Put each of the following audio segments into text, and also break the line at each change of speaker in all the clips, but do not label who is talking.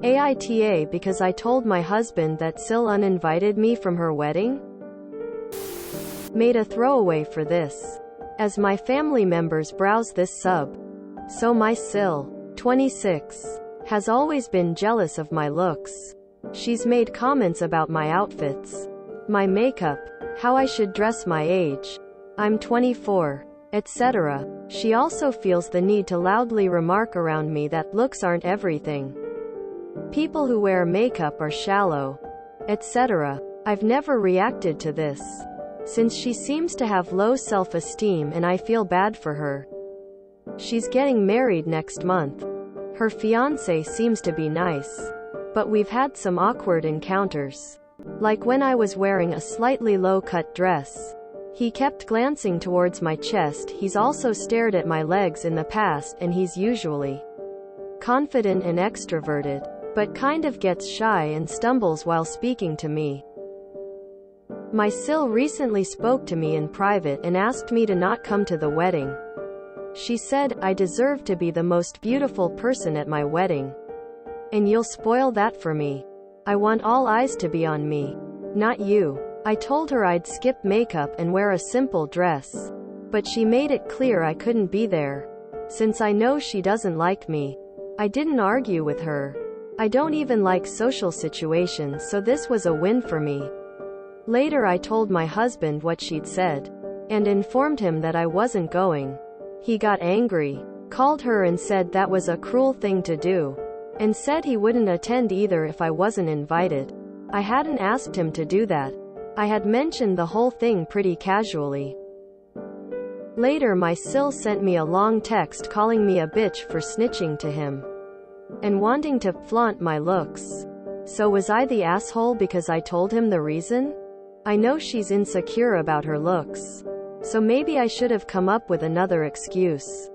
AITA because I told my husband that SIL uninvited me from her wedding? Made a throwaway for this, as my family members browse this sub. So my SIL, 26, has always been jealous of my looks. She's made comments about my outfits, my makeup, how I should dress, my age, I'm 24, etc. She also feels the need to loudly remark around me that looks aren't everything. People who wear makeup are shallow, etc. I've never reacted to this, since she seems to have low self-esteem and I feel bad for her. She's getting married next month. Her fiancé seems to be nice, but we've had some awkward encounters. Like when I was wearing a slightly low-cut dress. He kept glancing towards my chest. He's also stared at my legs in the past, and he's usually confident and extroverted, but kind of gets shy and stumbles while speaking to me. My SIL recently spoke to me in private and asked me to not come to the wedding. She said, I deserve to be the most beautiful person at my wedding. And you'll spoil that for me. I want all eyes to be on me, not you. I told her I'd skip makeup and wear a simple dress, but she made it clear I couldn't be there, since I know she doesn't like me. I didn't argue with her. I don't even like social situations, so this was a win for me. Later I told my husband what she'd said, and informed him that I wasn't going. He got angry, called her and said that was a cruel thing to do, and said he wouldn't attend either if I wasn't invited. I hadn't asked him to do that. I had mentioned the whole thing pretty casually. Later my SIL sent me a long text calling me a bitch for snitching to him, and wanting to flaunt my looks. So was I the asshole because I told him the reason? I know she's insecure about her looks, so maybe I should have come up with another excuse.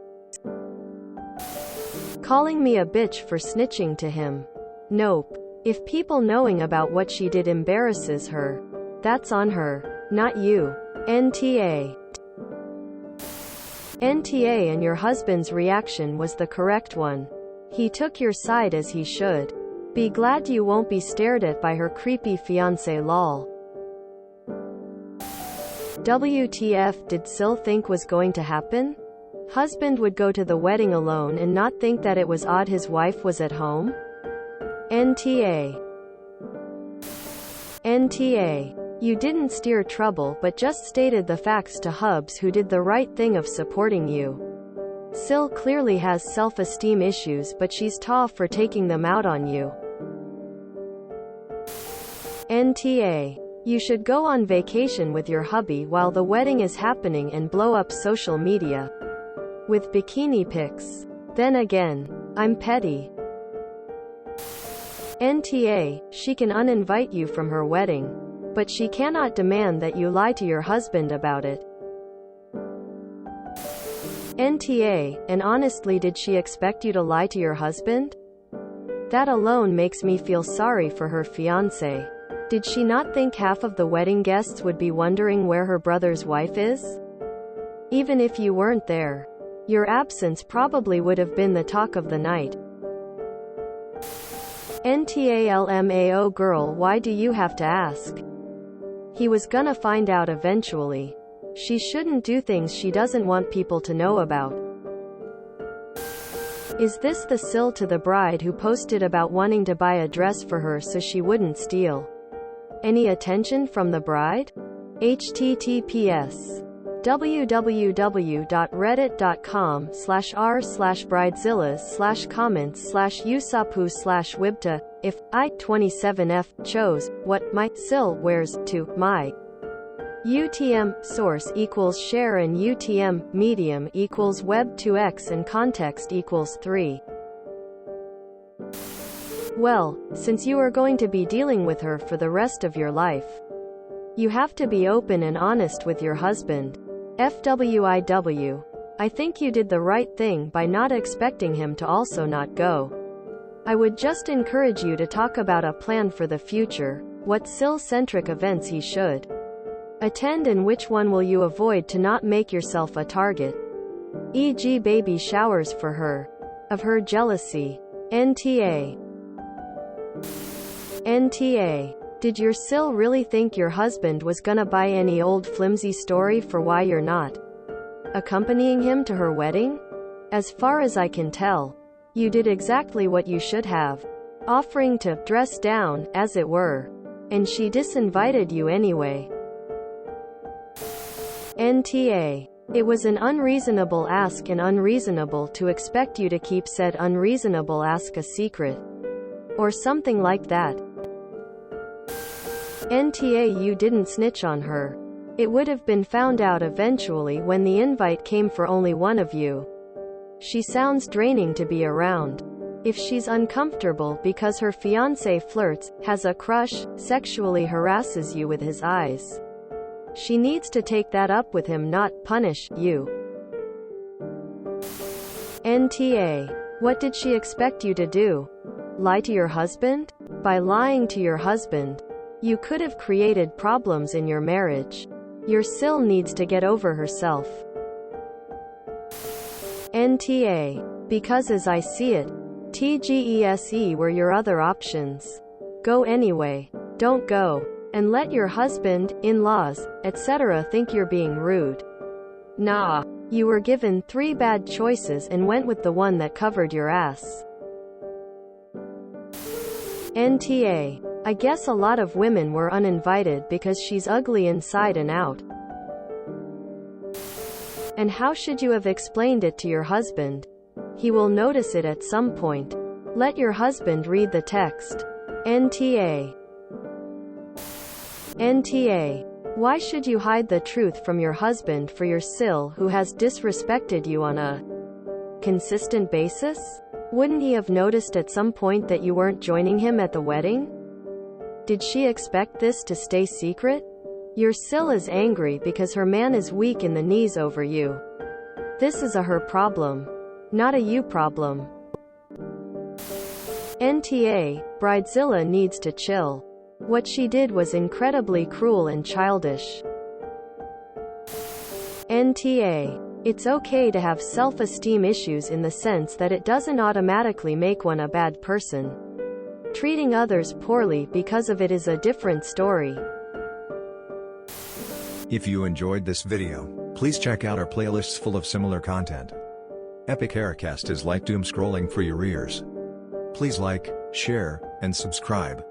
Calling me a bitch for snitching to him? Nope. If people knowing about what she did embarrasses her, that's on her, not you. NTA. NTA, and your husband's reaction was the correct one. He took your side as he should. Be glad you won't be stared at by her creepy fiancé, lol. WTF did SIL think was going to happen? Husband would go to the wedding alone and not think that it was odd his wife was at home? NTA. NTA. You didn't steer trouble but just stated the facts to Hubs, who did the right thing of supporting you. SIL clearly has self-esteem issues, but she's tough for taking them out on you. NTA. You should go on vacation with your hubby while the wedding is happening and blow up social media with bikini pics. Then again, I'm petty. NTA. She can uninvite you from her wedding, but she cannot demand that you lie to your husband about it. NTA. And honestly, did she expect you to lie to your husband? That alone makes me feel sorry for her fiancé. Did she not think half of the wedding guests would be wondering where her brother's wife is? Even if you weren't there, your absence probably would have been the talk of the night. NTALMAO girl, why do you have to ask? He was gonna find out eventually. She shouldn't do things she doesn't want people to know about. Is this the SIL to the bride who posted about wanting to buy a dress for her so she wouldn't steal any attention from the bride? https www.reddit.com/r/bridezillas/comments/usapu/wibta. If I, 27F, chose what my SIL wears to my UTM source equals share and UTM medium equals web2x and context equals 3. Well, since you are going to be dealing with her for the rest of your life, you have to be open and honest with your husband. FWIW. I think you did the right thing by not expecting him to also not go. I would just encourage you to talk about a plan for the future, what SIL-centric events he should attend and which one will you avoid to not make yourself a target, e.g. baby showers for her, of her jealousy. NTA. NTA. Did your SIL really think your husband was gonna buy any old flimsy story for why you're not accompanying him to her wedding? As far as I can tell, you did exactly what you should have, offering to dress down, as it were. And she disinvited you anyway. NTA. It was an unreasonable ask and unreasonable to expect you to keep said unreasonable ask a secret. Or something like that. NTA. You didn't snitch on her. It would have been found out eventually when the invite came for only one of you. She sounds draining to be around. If she's uncomfortable because her fiancé flirts, has a crush, sexually harasses you with his eyes, she needs to take that up with him, not punish you. NTA. What did she expect you to do? Lie to your husband? By lying to your husband, you could have created problems in your marriage. Your SIL needs to get over herself. NTA. Because as I see it, TGESE were your other options. Go anyway. Don't go. And let your husband, in-laws, etc. think you're being rude. Nah. You were given 3 bad choices and went with the one that covered your ass. NTA. I guess a lot of women were uninvited because she's ugly inside and out. And how should you have explained it to your husband? He will notice it at some point. Let your husband read the text. NTA. NTA. Why should you hide the truth from your husband for your SIL who has disrespected you on a consistent basis? Wouldn't he have noticed at some point that you weren't joining him at the wedding? Did she expect this to stay secret? Your SIL is angry because her man is weak in the knees over you. This is a her problem, not a you problem. NTA. Bridezilla needs to chill. What she did was incredibly cruel and childish. NTA. It's okay to have self-esteem issues in the sense that it doesn't automatically make one a bad person. Treating others poorly because of it is a different story.
If you enjoyed this video, please check out our playlists full of similar content. Epic Haircast is like doom scrolling for your ears. Please like, share, and subscribe.